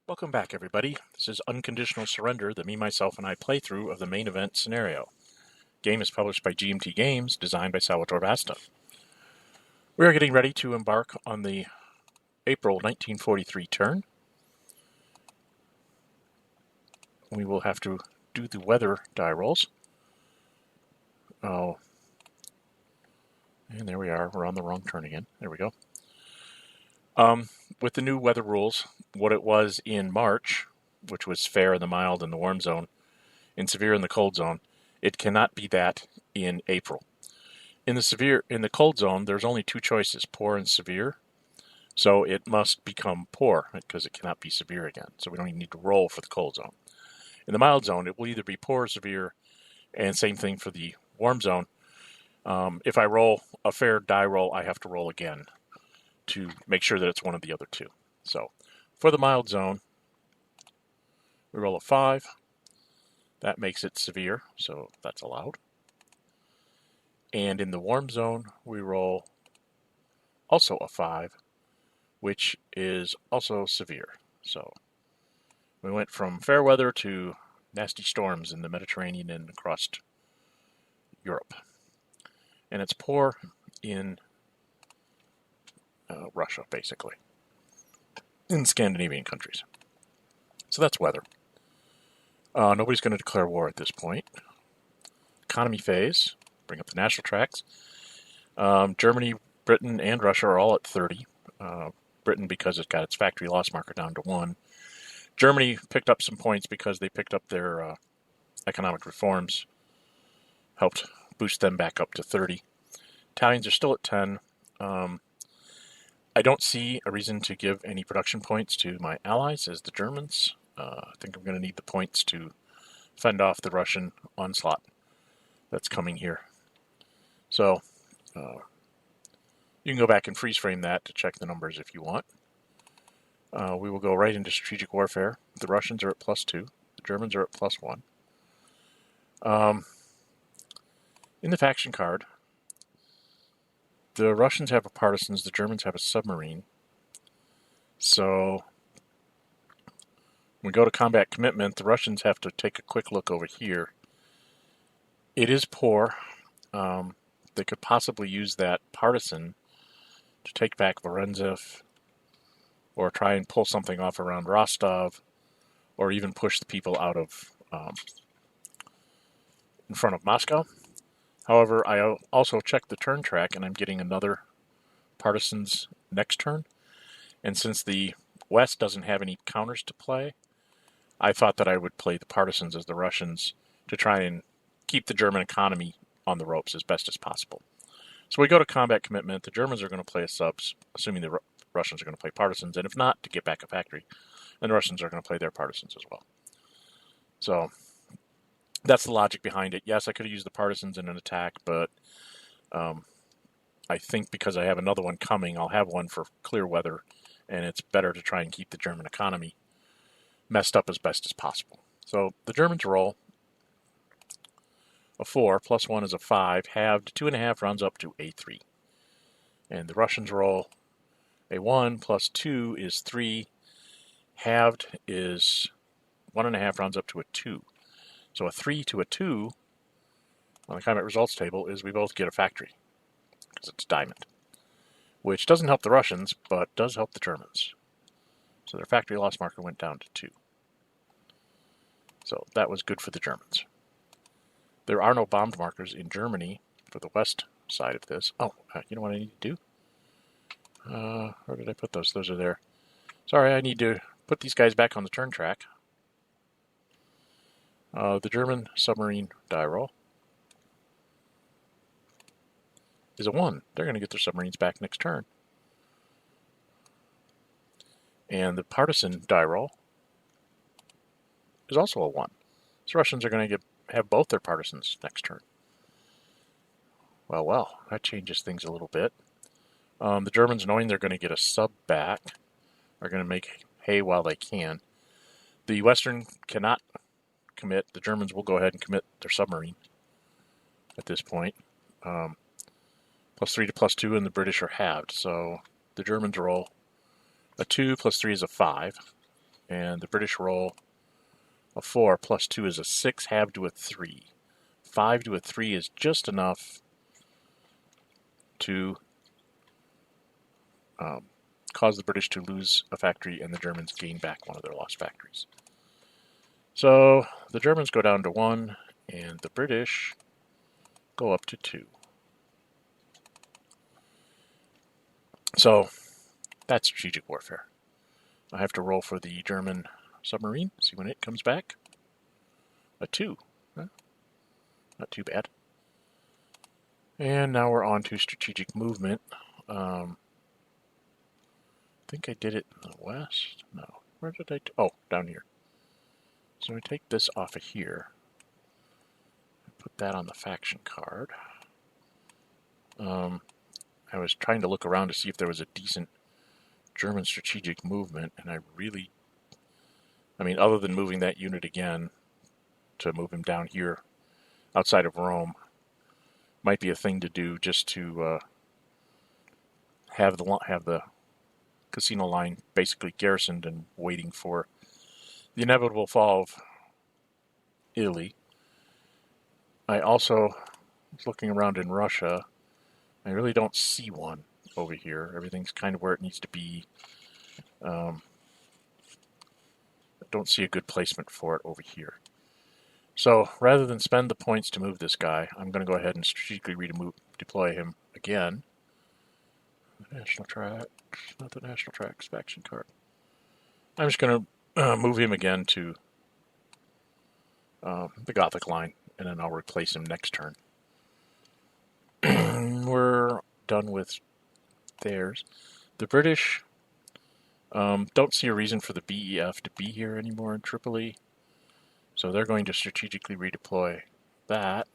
Welcome back, everybody. This is Unconditional Surrender, the me, myself, and I playthrough of the main event scenario. Game is published by GMT Games, designed by Salvatore Vasta. We are getting ready to embark on the April 1943 turn. We will have to do the weather die rolls. Oh, and there we are. We're on the wrong turn again. There we go. With the new weather rules, what it was in March, which was fair in the mild and the warm zone, and severe in the cold zone, it cannot be that in April. In the cold zone, there's only two choices, poor and severe. So it must become poor because it cannot be severe again. So we don't even need to roll for the cold zone. In the mild zone, it will either be poor or severe, and same thing for the warm zone. If I roll a fair die roll, I have to roll again to make sure that it's one of the other two. So for the mild zone, we roll a 5. That makes it severe, so that's allowed. And in the warm zone, we roll also a 5, which is also severe. So we went from fair weather to nasty storms in the Mediterranean and across Europe. And it's poor in Russia, basically, in Scandinavian countries. So that's weather. Nobody's going to declare war at this point. Economy phase, bring up the national tracks. Germany, Britain, and Russia are all at 30. Britain because it got its factory loss marker down to 1. Germany picked up some points because they picked up their economic reforms, helped boost them back up to 30. Italians are still at 10. I don't see a reason to give any production points to my allies as the Germans. I think I'm going to need the points to fend off the Russian onslaught that's coming here. So you can go back and freeze frame that to check the numbers if you want. We will go right into strategic warfare. The Russians are at +2. The Germans are at +1. In the faction card, the Russians have a partisans, the Germans have a submarine. So when we go to combat commitment, the Russians have to take a quick look over here. It is poor. They could possibly use that partisan to take back Voronezh, or try and pull something off around Rostov, or even push the people out of in front of Moscow. However, I also checked the turn track, and I'm getting another partisans next turn. And since the West doesn't have any counters to play, I thought that I would play the partisans as the Russians to try and keep the German economy on the ropes as best as possible. So we go to combat commitment. The Germans are going to play as subs, assuming the Russians are going to play partisans, and if not, to get back a factory, then the Russians are going to play their partisans as well. So that's the logic behind it. Yes, I could have used the partisans in an attack, but I think because I have another one coming, I'll have one for clear weather, and it's better to try and keep the German economy messed up as best as possible. So the Germans roll a 4, +1 is a 5, halved 2.5 rounds up to a 3. And the Russians roll a 1, +2 is 3, halved is 1.5 rounds up to a 2. So a 3 to a 2 on the combat results table is we both get a factory, because it's diamond, which doesn't help the Russians, but does help the Germans. So their factory loss marker went down to 2. So that was good for the Germans. There are no bombed markers in Germany for the west side of this. Oh, you know what I need to do? Where did I put those? Those are there. Sorry, I need to put these guys back on the turn track. The German submarine die roll is a 1. They're going to get their submarines back next turn. And the partisan die roll is also a 1. So Russians are going to have both their partisans next turn. Well, that changes things a little bit. The Germans, knowing they're going to get a sub back, are going to make hay while they can. The Western cannot commit. The Germans will go ahead and commit their submarine at this point. +3 to +2, and the British are halved. So the Germans roll a 2, +3 is a 5. and the British roll a 4 plus 2 is a 6, halved to a 3. 5 to a 3 is just enough to cause the British to lose a factory and the Germans gain back one of their lost factories. So the Germans go down to 1 and the British go up to 2. So that's strategic warfare. I have to roll for the German submarine, see when it comes back. A 2. Huh? Not too bad. And now we're on to strategic movement. I think I did it in the west. No. Where did I do? Oh, down here. So I take this off of here. Put that on the faction card. I was trying to look around to see if there was a decent German strategic movement, and I mean, other than moving that unit again to move him down here outside of Rome, might be a thing to do just to have the casino line basically garrisoned and waiting for the inevitable fall of Italy. I also was looking around in Russia. I really don't see one over here. Everything's kind of where it needs to be. I don't see a good placement for it over here. So rather than spend the points to move this guy, I'm going to go ahead and strategically redeploy him again. National Tracks, not the National Tracks faction card. I'm just going to move him again to the Gothic line, and then I'll replace him next turn. We're done with theirs. The British don't see a reason for the BEF to be here anymore in Tripoli, so they're going to strategically redeploy that.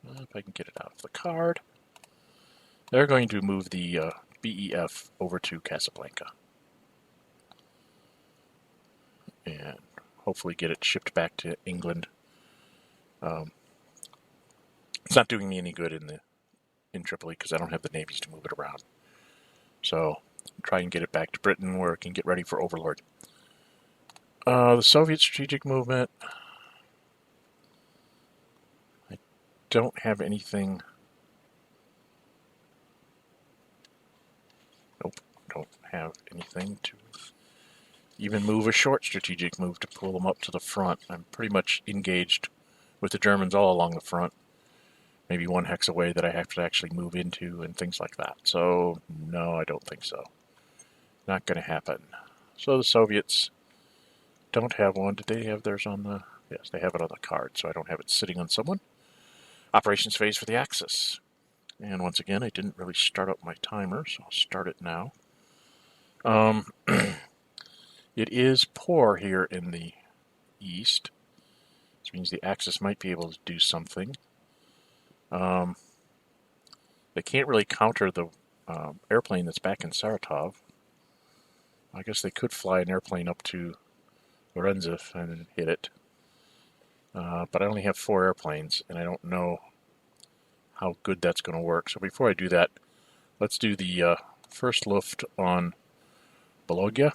If I can get it out of the card. They're going to move the BEF over to Casablanca. And hopefully get it shipped back to England. It's not doing me any good in Tripoli because I don't have the navies to move it around. So try and get it back to Britain where it can get ready for Overlord. The Soviet strategic movement. I don't have anything. Nope, don't have anything to even move a short strategic move to pull them up to the front. I'm pretty much engaged with the Germans all along the front. Maybe one hex away that I have to actually move into and things like that. So, no, I don't think so. Not going to happen. So the Soviets don't have one. Did they have theirs on the... Yes, they have it on the card, so I don't have it sitting on someone. Operations phase for the Axis. And once again, I didn't really start up my timer, so I'll start it now. It is poor here in the east, which means the Axis might be able to do something. They can't really counter the airplane that's back in Saratov. I guess they could fly an airplane up to Lorenzev and hit it. But I only have 4 airplanes, and I don't know how good that's going to work. So before I do that, let's do the first Luft on Bologna.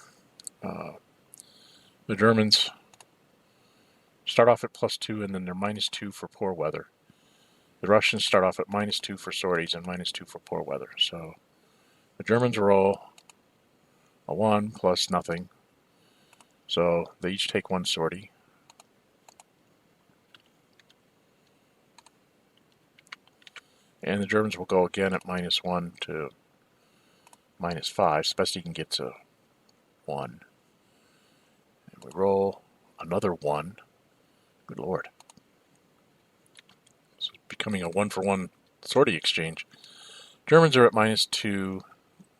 The Germans start off at +2, and then they're -2 for poor weather. The Russians start off at -2 for sorties and -2 for poor weather. So the Germans roll a 1 plus nothing. So they each take 1 sortie. And the Germans will go again at -1 to -5. So best he can get to 1. And we roll another 1. Good lord. It's becoming a 1-for-1 sortie exchange. Germans are at -2.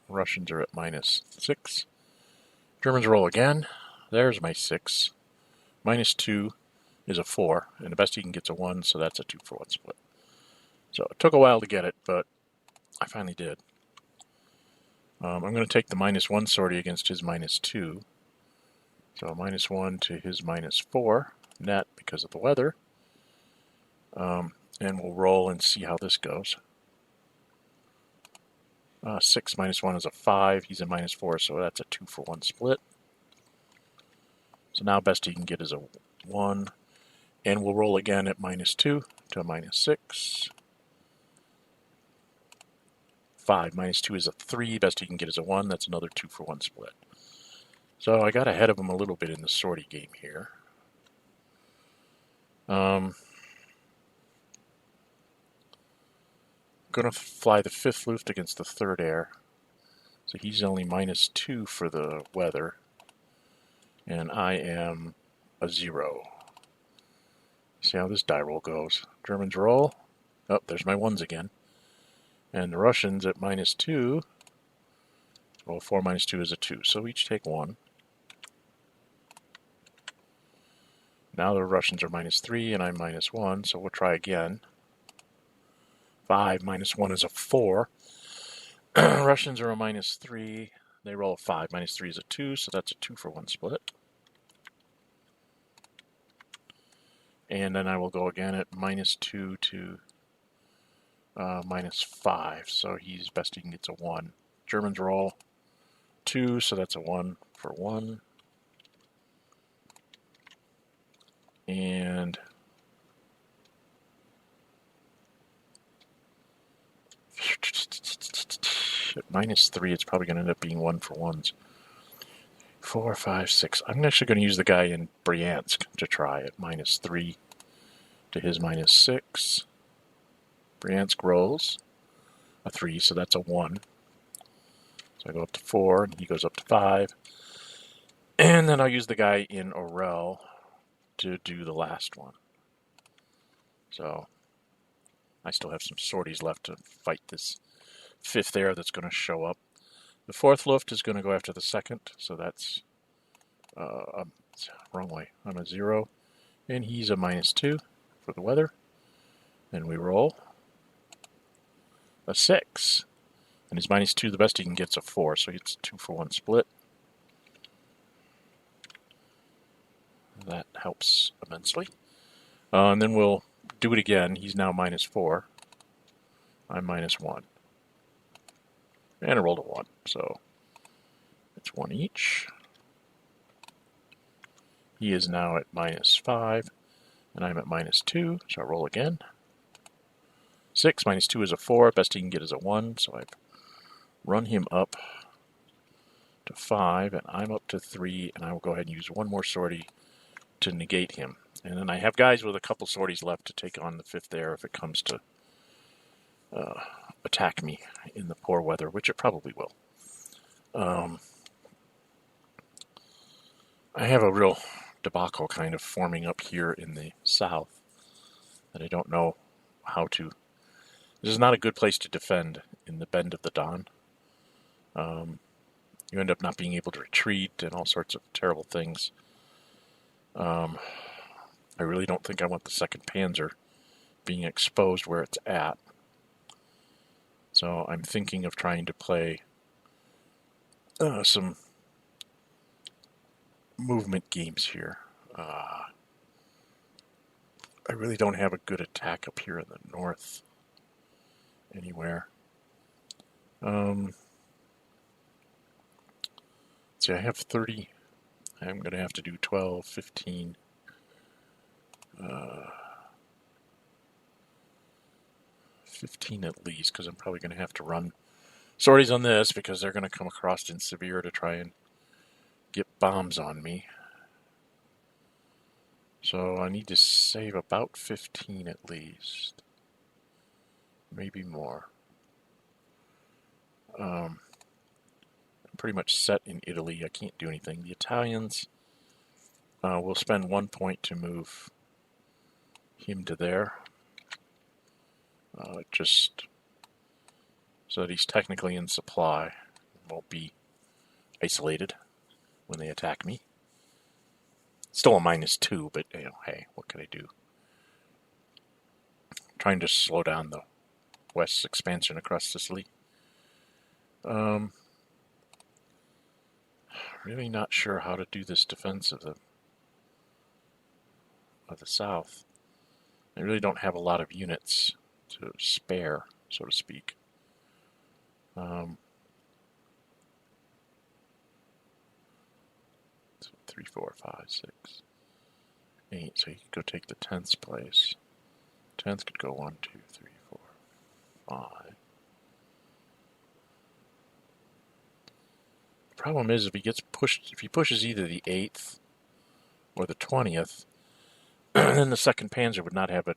Russians are at -6. Germans roll again. There's my 6. -2 is a 4. And the best he can get to 1, so that's a 2-for-1 split. So it took a while to get it, but I finally did. I'm going to take the -1 sortie against his -2. So -1 to his -4 net because of the weather. And we'll roll and see how this goes. 6 minus 1 is a 5. He's a minus 4, so that's a 2-for-1 split. So now best he can get is a 1. And we'll roll again at minus 2 to a minus 6. 5 minus 2 is a 3. Best he can get is a 1. That's another 2-for-1 split. So I got ahead of him a little bit in the sortie game here. I'm going to fly the 5th Luft against the 3rd air. So he's only minus 2 for the weather. And I am a 0. See how this die roll goes. Germans roll. Oh, there's my 1s again. And the Russians at minus 2. Well, 4 minus 2 is a 2. So each take 1. Now the Russians are minus 3 and I'm minus 1. So we'll try again. 5 minus 1 is a 4. Russians are a minus 3. They roll a 5. Minus 3 is a 2. So that's a 2-for-1 split. And then I will go again at minus 2 to minus 5. So he's best he can get a 1. Germans roll 2, so that's a 1-for-1. And at minus 3, it's probably going to end up being 1-for-1s. 4, 5, 6. I'm actually going to use the guy in Bryansk to try at minus 3 to his minus 6. Bryansk rolls a 3, so that's a 1. So I go up to 4, and he goes up to 5. And then I'll use the guy in Orel to do the last one. So I still have some sorties left to fight this 5th air that's going to show up. The 4th Luft is going to go after the 2nd, so that's wrong way. I'm a 0, and he's a minus 2 for the weather. And we roll a 6, and his minus 2, the best he can get is a 4, so it's a 2-for-1 split. That helps immensely. And then we'll do it again. He's now minus 4. I'm minus 1. And I rolled a 1, so it's 1 each. He is now at minus 5, and I'm at minus 2, so I roll again. 6 minus 2 is a 4. Best he can get is a 1, so I run him up to 5, and I'm up to 3, and I will go ahead and use one more sortie to negate him. And then I have guys with a couple sorties left to take on the 5th air if it comes to attack me in the poor weather, which it probably will. I have a real debacle kind of forming up here in the south that I don't know how to. This is not a good place to defend in the bend of the Don. You end up not being able to retreat and all sorts of terrible things. I really don't think I want the 2nd Panzer being exposed where it's at. So I'm thinking of trying to play some movement games here. I really don't have a good attack up here in the north anywhere. See, I have 30. I'm going to have to do 12, 15. 15 at least, because I'm probably going to have to run sorties on this because they're going to come across in severe to try and get bombs on me. So I need to save about 15 at least. Maybe more. I'm pretty much set in Italy. I can't do anything. The Italians will spend 1 point to move him to there. Just so that he's technically in supply. Won't be isolated when they attack me. Still a minus 2, but you know, hey, what can I do? Trying to slow down the West's expansion across Sicily. Really not sure how to do this defense of the South. I really don't have a lot of units to spare, so to speak. Um, 3, 4, 5, 6, 8. So he could go take the 10th place. 10th could go 1, 2, 3, 4, 5. The problem is if he pushes either the 8th or the 20th, then the 2nd Panzer would not have a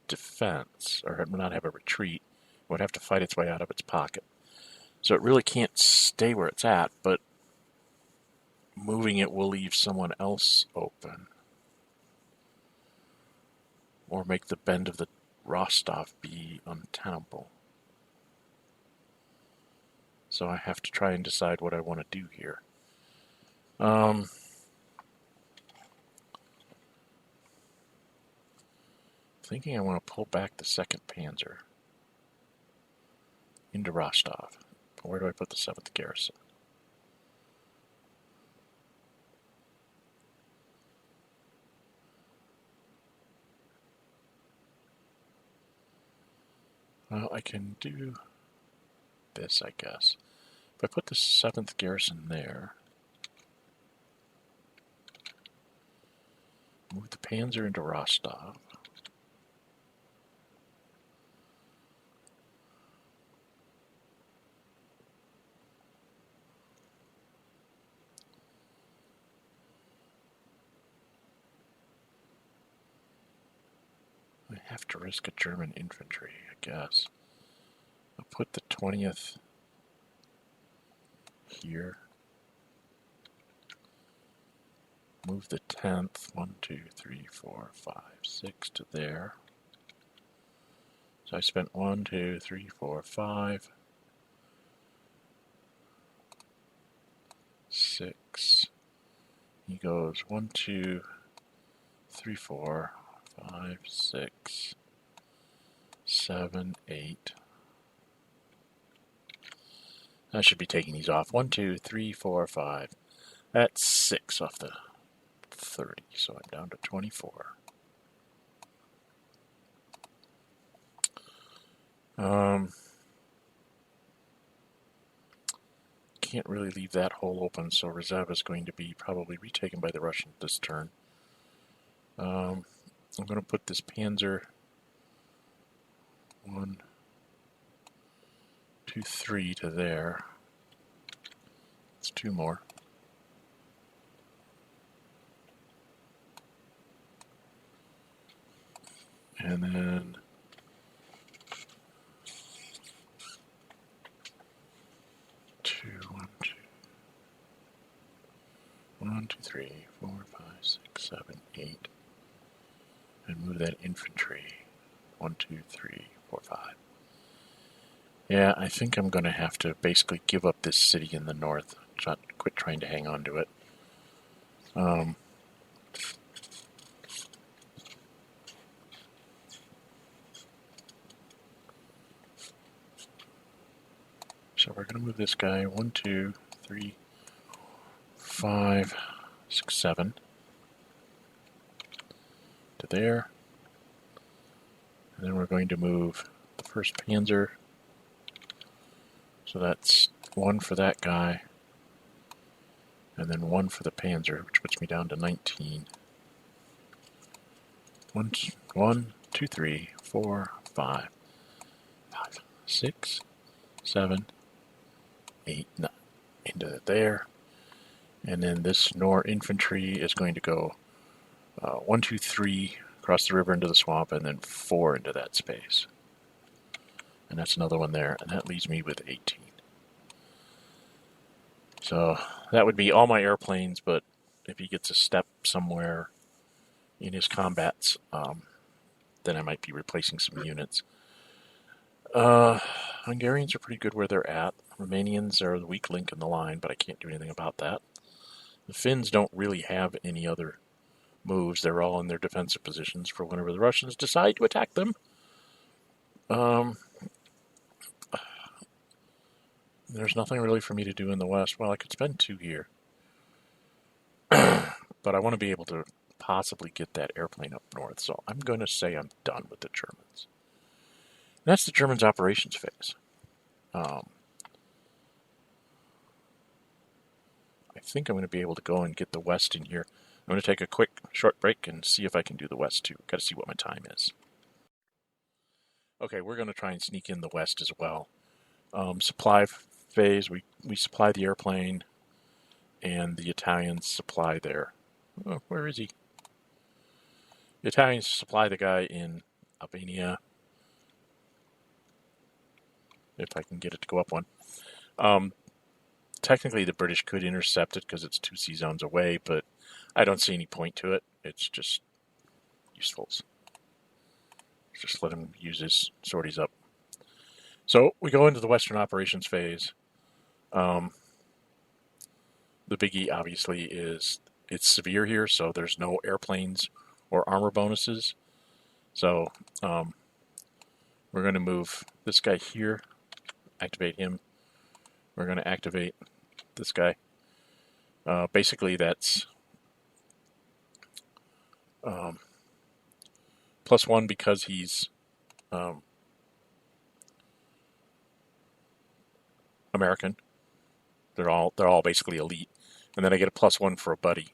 defense, or it would not have a retreat. It would have to fight its way out of its pocket. So it really can't stay where it's at, but moving it will leave someone else open. Or make the bend of the Rostov be untenable. So I have to try and decide what I want to do here. Thinking I want to pull back the 2nd Panzer into Rostov. But where do I put the 7th Garrison? Well, I can do this, I guess. If I put the 7th Garrison there, move the Panzer into Rostov. I have to risk a German infantry, I guess. I'll put the 20th here. Move the 10th, 1, 2, 3, 4, 5, 6 to there. So I spent 1, 2, 3, 4, 5, 6. He goes 1, 2, 3, 4, 5, 6, 7, 8. I should be taking these off. 1, 2, 3, 4, 5. That's 6 off the 30, so I'm down to 24. Can't really leave that hole open, so Reserve is going to be probably retaken by the Russians this turn. I'm going to put this Panzer 1, 2, 3 to there. It's 2 more. And then 2, 1, 2, 1, 2, 3, 4, 5, 6, 7, 8. And move that infantry. 1, 2, 3, 4, 5. Yeah, I think I'm going to have to basically give up this city in the north. Quit trying to hang on to it. So we're going to move this guy 1, 2, 3, 5, 6, 7 to there. And then we're going to move the 1st Panzer. So that's 1 for that guy. And then 1 for the Panzer, which puts me down to 19. 1, 2, 3, 4, 5, 6, 7, 8, 9. Into there. And then this Nor infantry is going to go 1, 2, 3 across the river into the swamp, and then 4 into that space. And that's another one there, and that leaves me with 18. So that would be all my airplanes, but if he gets a step somewhere in his combats, then I might be replacing some units. Hungarians are pretty good where they're at. Romanians are the weak link in the line, but I can't do anything about that. The Finns don't really have any other moves. They're all in their defensive positions for whenever the Russians decide to attack them. There's nothing really for me to do in the west. Well, I could spend 2 here. But I want to be able to possibly get that airplane up north, so I'm going to say I'm done with the Germans. And that's the Germans' operations phase. think I'm going to be able to go and get the west in here. I'm going to take a quick short break and see if I can do the west too. Got to see what my time is. Okay, we're going to try and sneak in the west as well. Supply phase, we supply the airplane, and the Italians supply there. Oh, where is he? The Italians supply the guy in Albania. If I can get it to go up one. Technically, the British could intercept it because it's 2 sea zones away, but I don't see any point to it. It's just useful. Just let him use his sorties up. So we go into the Western operations phase. The biggie, obviously, is it's severe here, so there's no airplanes or armor bonuses. So we're going to move this guy here, activate him. We're going to activate this guy. Basically, that's +1 because he's American. They're all basically elite, and then I get a +1 for a buddy.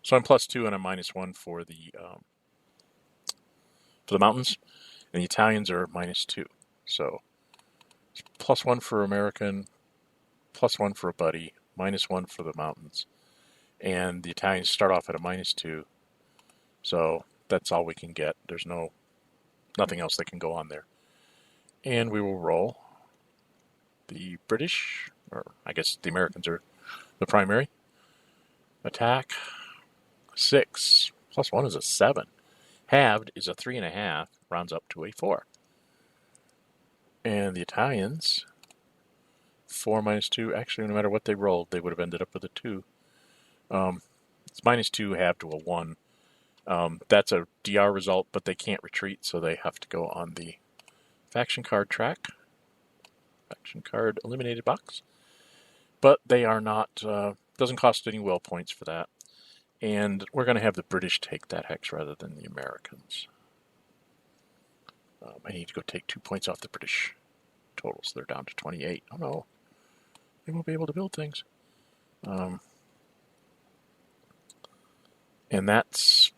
So I'm +2 and I'm -1 for the mountains, and the Italians are -2. So +1 for American, +1 for a buddy, -1 for the mountains, and the Italians start off at a -2. So that's all we can get. There's nothing else that can go on there. And we will roll. The British, or I guess the Americans are the primary. Attack 6. +1 is a 7. Halved is a 3.5. Rounds up to a 4. And the Italians, 4 -2. Actually, no matter what they rolled, they would have ended up with a 2. It's -2 halved to a 1. That's a DR result, but they can't retreat, so they have to go on the faction card track. Faction card eliminated box. But they are not, doesn't cost any will points for that. And we're going to have the British take that hex rather than the Americans. I need to go take 2 points off the British totals. They're down to 28. Oh no, they won't be able to build things. And that's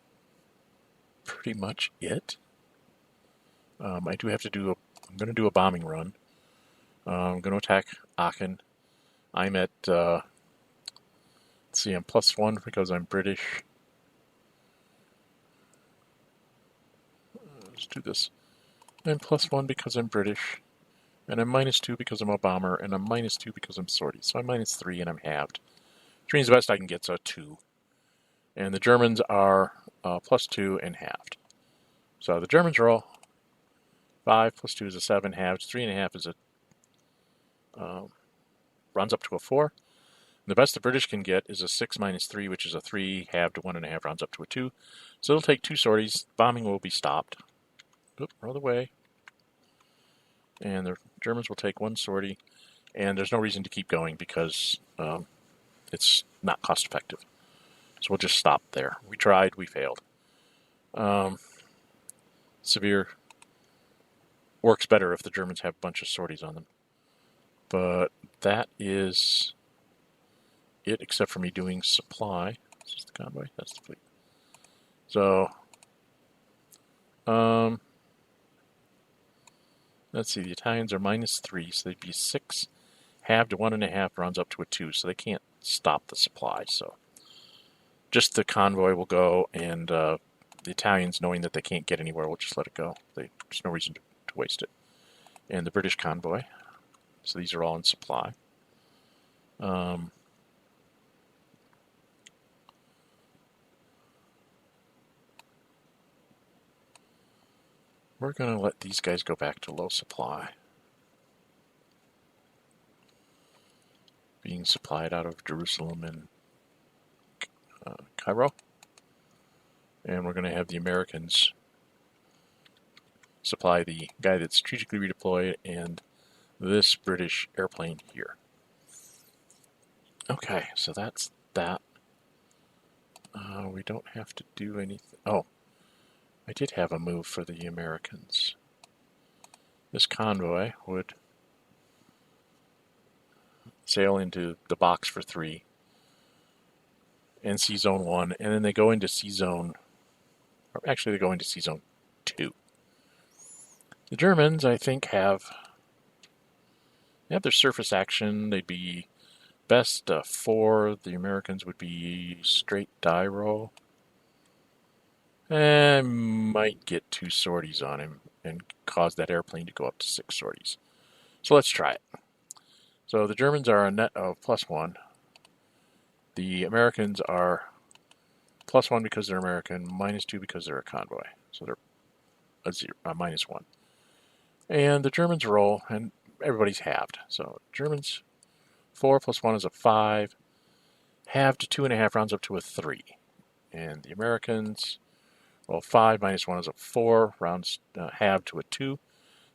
pretty much it. I do have to do I'm going to do a bombing run. I'm going to attack Aachen. I'm at, let's see, I'm +1 because I'm British. Let's do this. I'm +1 because I'm British. And I'm -2 because I'm a bomber. And I'm -2 because I'm sortie. So I'm -3 and I'm halved. Which means the best I can get is a 2. And the Germans are +2 and halved. So the Germans roll 5 +2 is a 7, halved 3.5 is a rounds up to a 4. And the best the British can get is a 6 -3, which is a 3, halved to 1.5, rounds up to a 2. So it'll take 2 sorties. Bombing will be stopped. Oop, roll away. And the Germans will take 1 sortie. And there's no reason to keep going because it's not cost effective. So we'll just stop there. We tried, we failed. Severe works better if the Germans have a bunch of sorties on them. But that is it, except for me doing supply. Is this the convoy? That's the fleet. So, let's see. The Italians are -3, so they'd be 6. Halved to 1.5 rounds up to a 2, so they can't stop the supply. So, just the convoy will go, and the Italians, knowing that they can't get anywhere, will just let it go. There's no reason to waste it. And the British convoy. So these are all in supply. We're going to let these guys go back to low supply. Being supplied out of Jerusalem and Cairo. And we're going to have the Americans supply the guy that's strategically redeployed and this British airplane here. Okay, so that's that. We don't have to do anything. Oh, I did have a move for the Americans. This convoy would sail into the box for 3. and C Zone 1, and then they go into C Zone, or actually they go into C Zone 2. The Germans, I think, have their surface action. They'd be best 4. The Americans would be straight die roll. And might get 2 sorties on him and cause that airplane to go up to 6 sorties. So let's try it. So the Germans are a net of +1. The Americans are +1 because they're American, -2 because they're a convoy. So they're a -1. And the Germans roll, and everybody's halved. So Germans 4 + 1 is a 5. Halved to 2.5 rounds up to a 3. And the Americans, well, 5 - 1 is a 4. Rounds halved to a 2.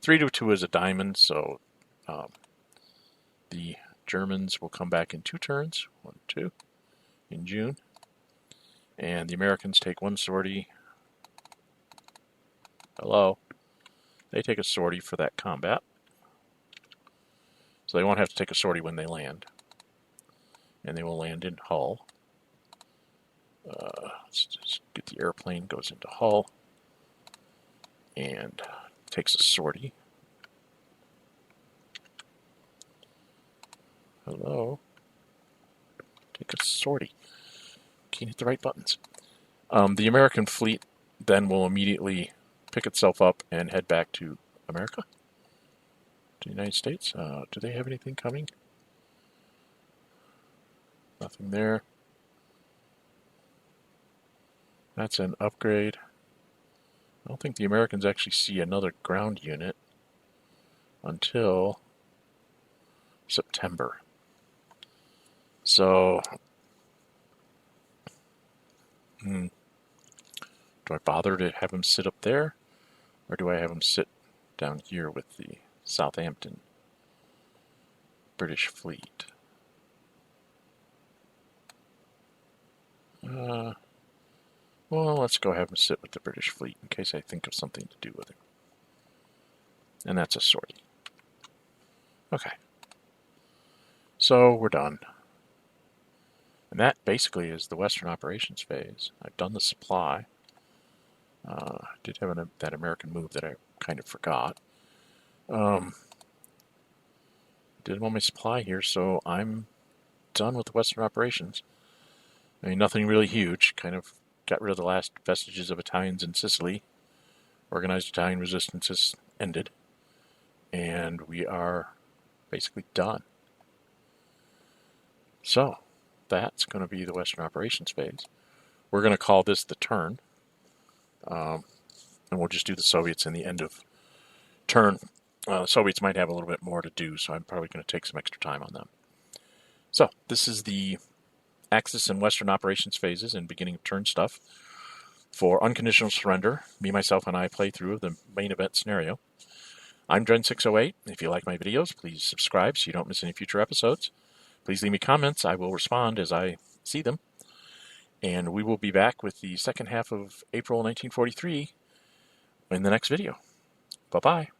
3 to a 2 is a diamond, so the Germans will come back in 2 turns. 1, 2 in June. And the Americans take 1 sortie. Hello. They take a sortie for that combat. So they won't have to take a sortie when they land. And they will land in Hull. Let's just get the airplane, goes into Hull, and takes a sortie. Hello. Take a sortie. Can't hit the right buttons. The American fleet then will immediately pick itself up and head back to America, to the United States. Do they have anything coming? Nothing there. That's an upgrade. I don't think the Americans actually see another ground unit until September. So, do I bother to have them sit up there? Or do I have them sit down here with the Southampton British fleet? Well, let's go have him sit with the British fleet in case I think of something to do with him. And that's a sortie. Okay. So we're done. And that basically is the Western Operations phase. I've done the supply. I did have that American move that I kind of forgot. Did all my supply here, so I'm done with the Western Operations. I mean, nothing really huge. Kind of got rid of the last vestiges of Italians in Sicily. Organized Italian resistance has ended. And we are basically done. So, that's going to be the Western Operations phase. We're going to call this the turn. And we'll just do the Soviets in the end of turn. Soviets might have a little bit more to do, so I'm probably going to take some extra time on them. So, this is the Axis and Western Operations phases and beginning of turn stuff for Unconditional Surrender. Me, myself, and I play through the main event scenario. I'm Dren608. If you like my videos, please subscribe so you don't miss any future episodes. Please leave me comments. I will respond as I see them. And we will be back with the second half of April 1943 in the next video. Bye-bye.